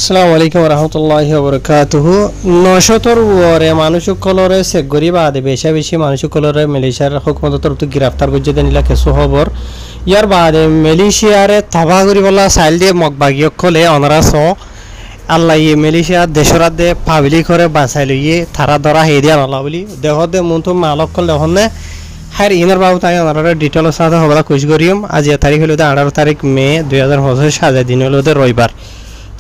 আসসালামু আলাইকুম রহমতুল্লাহি ওবরাকাতুহু। ৯০০ ওরে মানুষ কলরে সেগরি বাদে বেশি মানুষ কলরে মালয়েশিয়ার হুকুমত তরফ গ্রেফতার করছে দেনিলা কিছু খবর ইয়ার বাদে মালয়েশিয়ারে তবাহ করি বলা সাইল দিয়ে মগবাগিয়ক খলে অনারা স আল্লাহ মালয়েশিয়া দেশরাত দে পাবলিক করে বাঁচাই লইয়ে তারা ধরা হে দিয়া নলা বলি দেহ দে মতো মালক কল দেখনে হার ইনার বাবু তাই ওনারা ডিটেলর সাথে হবলা কুশ করিম আজ তারিখ হলো 18 তারিখ মে 2025 সাজা দিন হলো রবিবার।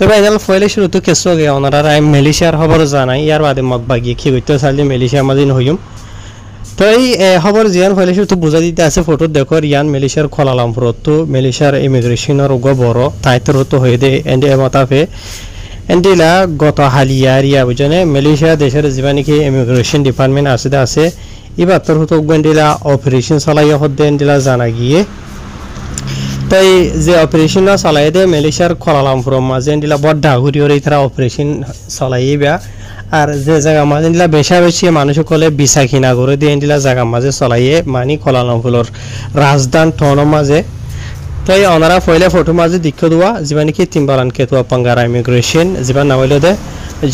তবে এজাল ফয়েলে শুরু তো কেসো গে ওনারা মালয়েশিয়ার খবর জানাই ইয়ার বাদে মগবাগি কি হইতো চাইলে মালয়েশিয়ার মাঝে হইম। তো এই খবর জিয়ান ফয়েলে শুরু তো বুঝা দিতে আছে ফটো দেখো ইয়ান মালয়েশিয়ার কোলালামপুরত তো মালয়েশিয়ার ইমিগ্রেশনের উগ বড় তাইতর তো হয়ে দে এন্ডে মতাফে এন্ডিলা গত হালিয়ার ইয়া বুঝনে মালয়েশিয়া দেশের যে নাকি ইমিগ্রেশন ডিপার্টমেন্ট আছে এবার তোর হতো গন্ডিলা অপারেশন চালাইয়া হদ্দে এন্ডিলা জানা গিয়ে তাই যে অপারেশন চালাই দে মালয়েশিয়ার কোলালামপুরের মাঝে এন্ডিলা বড় ডাগুরি ওরে তারা অপারেশন চালাইবা আর যে জায়গা মাঝে এন্ডিলা বেশি মানুষ কলে বিসা কিনা করে দিয়ে এন্ডিলা জায়গা মাঝে চালাইয়ে মানে কোলালামপুরের রাজধান টনের মাঝে। তাই ওনারা পয়লা ফটো মাঝে দীক্ষা দেওয়া যেবা নাকি তিনবারান কেতুয়া পাঙ্গারা ইমিগ্রেশন যেবা নাম হইল দে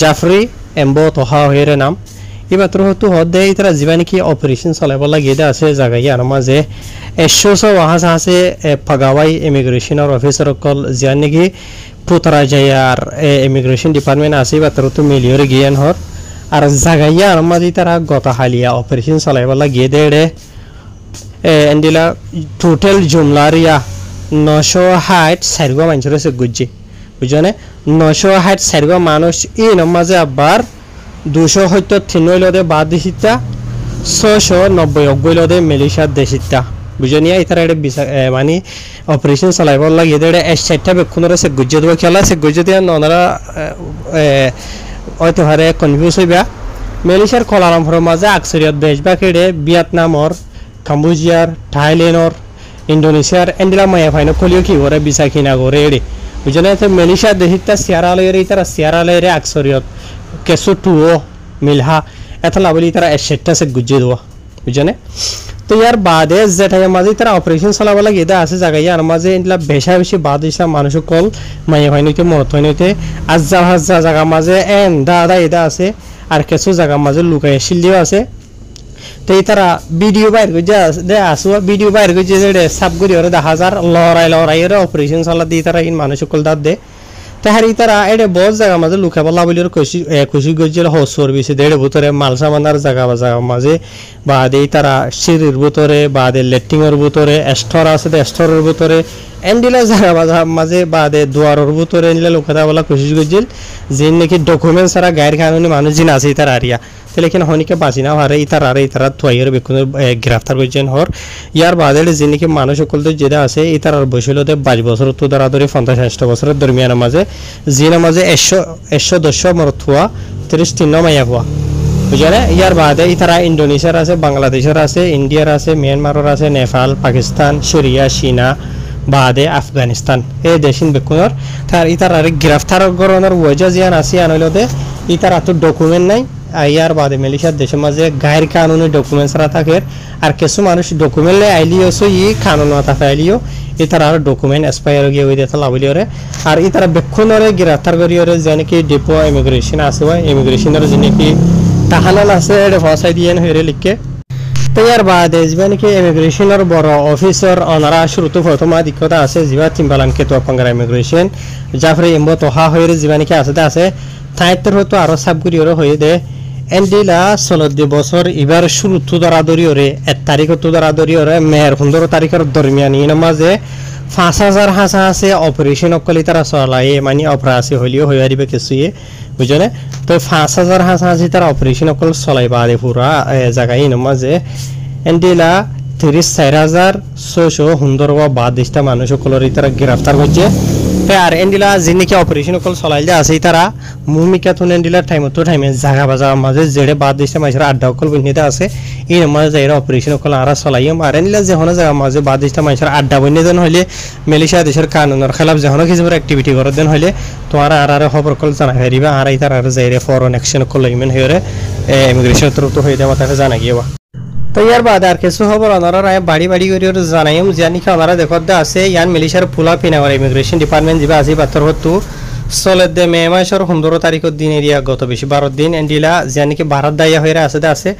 জাফরি এম্বো তোহা হয়ে নাম এবার হতো হদে তারা যেবা নাকি অপারেশন চালাইব লাগে আছে জায়গায় আর মাঝে 100 ওয়াহাজ আছে পাগাওয়াই ইমিগ্রেশনের অফিসার কল যেন নাকি পুতরা যায় আর ইমিগ্রেশন ডিপার্টমেন্ট আছে এবার তো মিলিয়রে গিয়ান হর আর জায়গায় আর মাঝে তারা গত হালিয়া অপারেশন চালাইব লাগে দে এন্ডিলা টোটাল জুমলারিয়া 960 সাইরগো মানুষের আছে গুজ্জি বুঝনে 960 সাইরগো মানুষ এই মাঝে আবার 273 হইলদে বাদ দিছিতা 690 হইলদে মালয়েশিয়ার দেশিতা বুঝনিয়া ইতারা এটা মানে অপারেশন চালাইব লাগে এটা 60টা বেক্ষণের আছে গুজ্জি দেওয়া খেলা আছে গুজ্জি দিয়ে ওনারা হয়তো হারে কনফিউজ হইবা মালয়েশিয়ার কোলালামপুরের মাঝে আকসরিয়ত বেশবা কেড়ে ভিয়েতনামর কাম্বোজিয়ার থাইল্যান্ডর ইন্ডোনেশিয়ার এন্ডিলা মায়া ফাইনো কলিও কি করে বিসা কিনা করে এড়ে বুঝনে তো মালয়েশিয়া দেশিতা সিয়ারালয়ের তারা সিয়ারালয়ের আকসরিয়ত কেসো টুও মিলহা এত লাভলি তারা 60টা সে গুজ্জে দেওয়া বুঝনে। তো ইয়ার বাদে যেটা মাঝে তারা অপারেশন চালাব লাগে এটা আছে জায়গায় আর মাঝে এগুলা বেশি বাদ দিছা মানুষ কল মায়া ফাইনইতে মত হইনইতে আজ্জা হাজ্জা জায়গা মাঝে এন দাদা এটা আছে আর কিছু জায়গা মাঝে লুকাই শিল্ডিও আছে। তো তারা ভিডিও বাইর করে আসো ভিডিও বাইর করে যে সাবগুড়ি ওরা 10,000 লড়াই অপারেশন চালা দিয়ে তারা ইন মানুষ কল দাঁত দে তাহারি তারা এটা বহুত জায়গা মাঝে লুকা বলা বলি খুশি গজ্জিল হসর বেশি দেড় ভিতরে মাল সামানার জায়গা মাঝে বা দেই তারা সিঁড়ির ভিতরে বা দে লেট্রিনের ভিতরে স্টোর আছে স্টোরের ভিতরে এন্ডিলা জায়গা মাঝে বা দে দুয়ারের ভিতরে এন্ডিলা লুকা বলা খুশি গজ্জিল যে নাকি ডকুমেন্ট ছাড়া গায়ের কানুনি মানুষ যিনি আছে তার আরিয়া তাহলে এখানে হনিকে বাঁচি না হারে ইতারা থুয়াইয়ের বেকুন গ্রেফতার করছেন হর ইয়ার বাদে যে নাকি মানুষ সকল যেটা আছে ইতার বৈশলতে 22 বছর তো দ্বারা ধরে 50-60 বছরের দরমিয়ানের মাঝে জিনা মাঝে 110 মরথুয়া 33 মাইয়া হওয়া বুঝলে। ইয়ার বাদে ইতারা ইন্ডোনেশিয়ার আছে বাংলাদেশের আছে ইন্ডিয়ার আছে মিয়ানমারের আছে নেপাল পাকিস্তান সিরিয়া চীনা বাদে আফগানিস্তান এই দেশিন বেকুনের তার ইতার গ্রেফতার করানোর ওয়াজা জিয়ান আছে আনলতে ইতার তো ডকুমেন্ট নাই ইয়ার বাদে মালয়েশিয়ার দেশের মাঝে গায়ের কানুনি ডকুমেন্টস থাকে আর কিছু মানুষ ডকুমেন্ট লে আইলিও ই কানুন থাকে আইলিও ইতার আর ডকুমেন্ট এক্সপায়ার গিয়ে ওই দেখা লাভলি ওরে আর ইতারা বেক্ষণরে গ্রেফতার করি ওরে যে নাকি ডিপো ইমিগ্রেশন আছে ইমিগ্রেশনের যে নাকি তাহানাল আছে এটা ফসাই দিয়ে হয়ে লিখে। তো ইয়ার বাদে যে নাকি ইমিগ্রেশনের বড় অফিসার ওনারা শুরুতে প্রথম দিকতা আছে যা তিনবালান কেতুয়া পাঙ্গারা ইমিগ্রেশন জাফরি এম্বো তোহা হয়ে যে নাকি আছে তাইতের হতো আরো সাবগুড়ি ওরে হয়ে দে এন্ডিলা 16 বছর এবার শুরু তো দরাদরি ওরে 1 তারিখ তো দরাদরি ওরে মেহের 15 তারিখের দরমিয়ান ইন মাঝে 5000 হাসা আছে অপারেশন অকলি তারা চলাই মানে অপারেশন হলিও হয়ে আরিবে কিছুয়ে বুঝনে। তো 5000 হাসা আছে তারা অপারেশন অকল চলাইবা আরে পুরা জায়গা ইন মাঝে এন্ডিলা 34,600 সুন্দরবা 22টা মানুষ সকলের তারা গ্রেফতার করছে আর এন্ডিলা যে নাকি অপারেশন কল চলাই আছে তারা ভূমিকা তো এন্ডিলা টাইমে জায়গা বাজার মাঝে যেড়ে বাদ দিচ্ছে মানুষের আড্ডা কল বন্যতে আছে এই মাঝে এরা অপারেশন কল আর চলাইম আর এন্ডিলা যে হনো জায়গা মাঝে বাদ দিচ্ছে মানুষের আড্ডা বন্যদেন হইলে মালয়েশিয়া দেশের কানুনের খেলাফ যে হনো কিছু অ্যাক্টিভিটি করে দেন হইলে তোমার আর খবর কল জানা হারিবা আর তার আর যাইরে ফরেন অ্যাকশন কল ইমেন হইরে ইমিগ্রেশন তো হয়ে দেওয়া তাকে জানা গিয়েবা। তো ইয়ার বাদে আর কিছু খবর ওনারা বাড়ি করে জানাইম জানি কি ওনারা দেখতে আছে ইয়ান মালয়েশিয়ার পুলা পিনাওয়ার ইমিগ্রেশন ডিপার্টমেন্ট যা আছে পাথর হতো চলে দে মে মাসের 15 তারিখের দিন এরিয়া গত বেশি 12 দিন এন্ডিলা জানি কি ভারত দাইয়া হয়ে আছে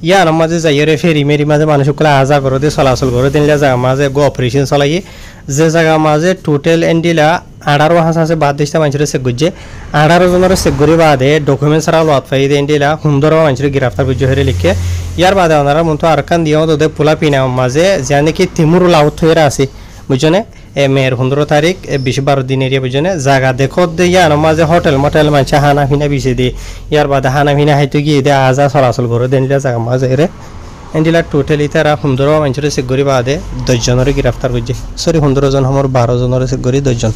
ইয়া মাঝে যাইরে ফেরি মেরি মাঝে মানুষ সকলে আজা করে দিয়ে চলাচল করে দিন জায়গা মাঝে গো অপারেশন চলাই যে জায়গা মাঝে টোটাল এন্ডিলা 18 হাজার আছে বাদ দিশটা মানুষের চেক গুজে 18 জনের চেক করি বাদে ডকুমেন্টস ছাড়া লত পাই দে এন্ডিলা 15 মানুষের গ্রেফতার গুজে হয়ে লিখে ইয়ার বাদে ওনারা মতো আরকান দিও তোদের পোলা পিনা মাঝে জানি কি তিমুর লাউত হয়ে আছে বুঝছনে মেয়ের 15 তারিখ 20-12 দিন এরিয়া বুঝনে জায়গা দেখো দিয়া মাঝে হোটেল মোটেল মাঝে হানা ফিনা বিছে দিয়ে ইয়ার বাদে হানা ফিনা হাইতে গিয়ে দিয়ে আজা চলাচল করে দেন জায়গা মাঝে রে এন্ডিলা টোটালি তারা 15 মানুষের চেক করি বাদে 10 জনের গ্রেফতার করছে সরি 15 জন আমার 12 জনের চেক করি 10 জন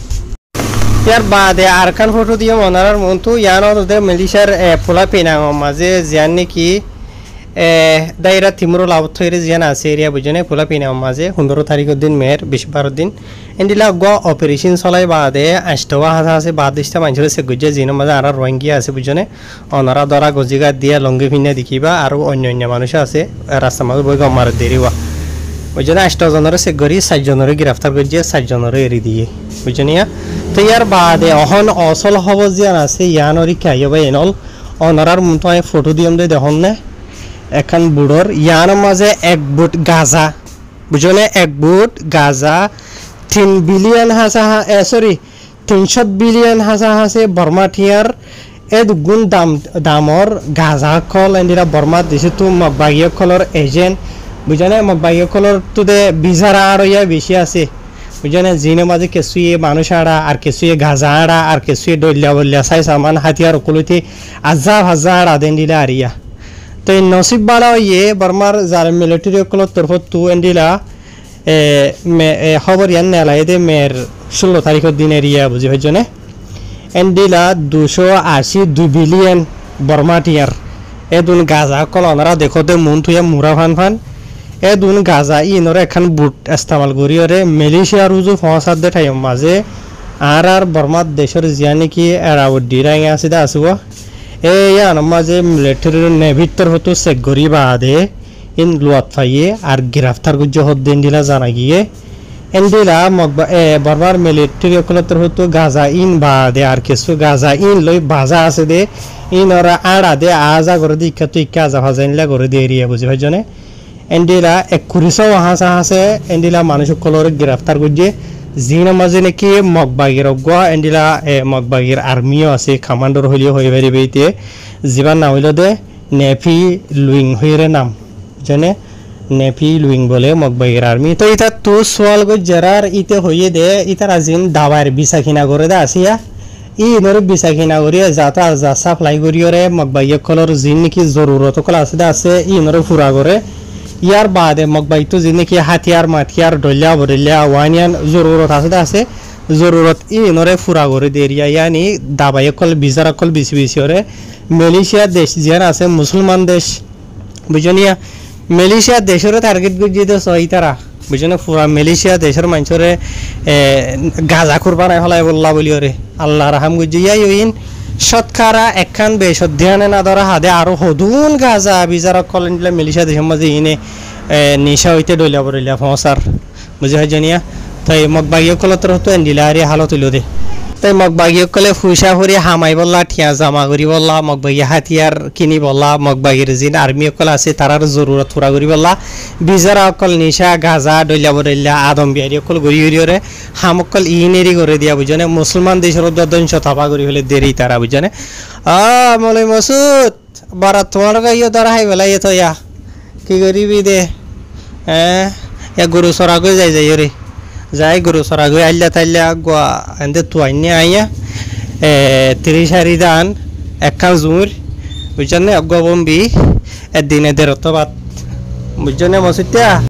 ইয়ার বাদে আরকান ফটো দিয়ে মনারার মন্তু ইয়ানো তোদের মিলিশার পোলা পেনা মাঝে জিয়ান নাকি দায়রা তিমুর লাউত হয়ে জিয়ান আছে এরিয়া বুঝনে পোলা পিনা মাঝে 15 তারিখের দিন মেয়ের 20-12 দিন এন্ডিলা গ অপারেশন চলাই বাদে 8 হাজার আছে বাদ দিশটা মানুষের চেক গুজে জিনের মাঝে আর রোহিঙ্গিয়া আছে বুঝনে অনারা ধরা গজিগা দিয়া লঙ্গি ফিনা দেখিবা আর অন্য মানুষ আছে রাস্তা মাঝে বই গমার দেরিওয়া বুঝনে 8 জনের চেক করি 7 জনের গ্রেফতার করছে 7 জনের এরি দিয়ে বুঝনিয়া তো ইয়ার বাদে অহন অসল হব জিয়ান আছে ইয়ানরি খাইবা এনল অনারার মতো ফটো দিয়াম দে দেখুন না এখন বুড়োর ইয়ার মাঝে 1 বুট গাজা বুঝলে 1 বুট গাজা 3 বিলিয়ন হাসা সরি 300 বিলিয়ন হাসা হাসে বর্মা ঠিয়ার দুগুণ দামর গাজা কল এন্ডিরা বর্মা দিছে তো মগবাগিয়া কলর এজেন্ট বুঝলে মগবাগিয়া কলর তো দে বিজারা আর ইয়া বেশি আছে বুঝলে জিনে মাঝে কেসুয়ে মানুষ আড়া আর কেসুয়ে গাজা আড়া আর কেসুয়ে ডলিয়া বলিয়া সাই সামান হাতিয়ার কলুতে হাজার আদেন দিলা আরিয়া তো নসিব বাড়া ইয়ে বর্মার যার মিলিটারি কলর তরফ তু এন্ডিলা খবর ইয়ান নেলাই দে মেয়ের 16 তারিখের দিন এরিয়া বুঝি হয়েছনে এন্ডিলা 282 বিলিয়ন বর্মা টিয়ার দুন গাজা কল ওনারা দেখোতে মন থুয়া মুরা ফান দুন গাজা ইনরে এখন বুট ইস্তেমাল করিয়রে মালয়েশিয়া রুজু ফসাদ দে ঠাই মাঝে আর বর্মার দেশের জিয়া নাকি এরাউডি রাঙে আছে দা আসব ইয়ান মাঝে মিলিটারির নেভিতর হতো চেক করি বাদে ইন লুয়াত ফাইয়ে আর গ্রেফতার গুজ হদ্দিন দিলা জানা গিয়ে এন্ডিলা বর্মার মিলিটারি কলতর হতো গাজা ইন বাদে আর কিছু গাজা ইন লই বাজা আছে দে ইন ওরা আড়া দে আজা করে দীক্ষা তুই কাজা ভাজাইলা করে দিয়ে এরিয়া বুঝি ভাইজনে এন্ডিলা 21 হাসা হাসে এন্ডিলা মানুষ কলর গ্রেফতার করছে জিনা মাঝে নাকি মগবাগির অগুয়া এন্ডিলা মগবাগির আর্মিও আছে কমান্ডার হইলেও হয়ে বেরিয়ে জীবান নাম হইল দে নেভি লুইং হইরে নাম জানে নেভি লুইং বলে মগবাগির আর্মি তো ইতা তো সোয়াল গো জেরার ইতে হইয়ে দে ইতার আজিন দাবার বিসা কিনা করে দে আসিয়া ই নরে বিসা কিনা করিয়া যাতা যা সাপ্লাই করিয়রে মগবাগির কলর জিন নাকি জরুরত কল আছে ই নরে ফুরা করে ইয়ার বাদে মগবাই তো যিনি কি হাতিয়ার মাতিয়ার ডলিয়া বরিয়া ওয়ানিয়ান জরুরত আছে জরুরত ই নরে ফুরা করে দেরিয়া ইয়ানি দাবাই কল বিজারা কল বিসি ওরে মালয়েশিয়া দেশ জিয়ান আছে মুসলমান দেশ বুঝনিয়া মালয়েশিয়া দেশের টার্গেট গুজি দে সই তারা বুঝনে পুরা মালয়েশিয়া দেশের মানুষরে গাজা কুরবান হলাই বল্লা বলি ওরে আল্লাহ রাহাম গুজি ইন শতকারা একখান বেশ ধ্যানে না ধরা হাদে আরো হদুন গাজা বিজারা কলেন দিলে মিলিশা দেশের মাঝে ইনে নিশা হইতে ডলিয়া বরিলা ফসার বুঝে হয় জানিয়া তাই মগবাগিও কলতর হতো এন্ডিলা আরে হালত হইল দে তাই মগবাগিও কলে ফুসা ভরি হামাই বললা ঠিয়া জামা করি বললা মগবাগি হাতিয়ার কিনি বললা মগবাগির জিন আর্মি অকল আছে তারার জরুরত পুরা করি বললা বিজারা অকল নিশা গাজা ডলিয়া বরিলা আদম বিহারি অকল গড়ি গড়িয়রে হামকল ইনেরি করে দিয়া বুঝনে মুসলমান দেশের দদঞ্চ থাপা করি হলে দেরি তারা বুঝনে মলই মসুদ বারা তোমার গাইও তারা হাই বেলা ইয়ে তো ইয়া কি করিবি দে গরু সরা গই যাই রে যাই গরু সরা গই আইলা তাইলা গোয়া এন্দে তো আইনে আইয়া 30 দান একখান জুমুর বুঝনে অগবম্বি একদিনে দেরতবাদ বুঝনে মসুদ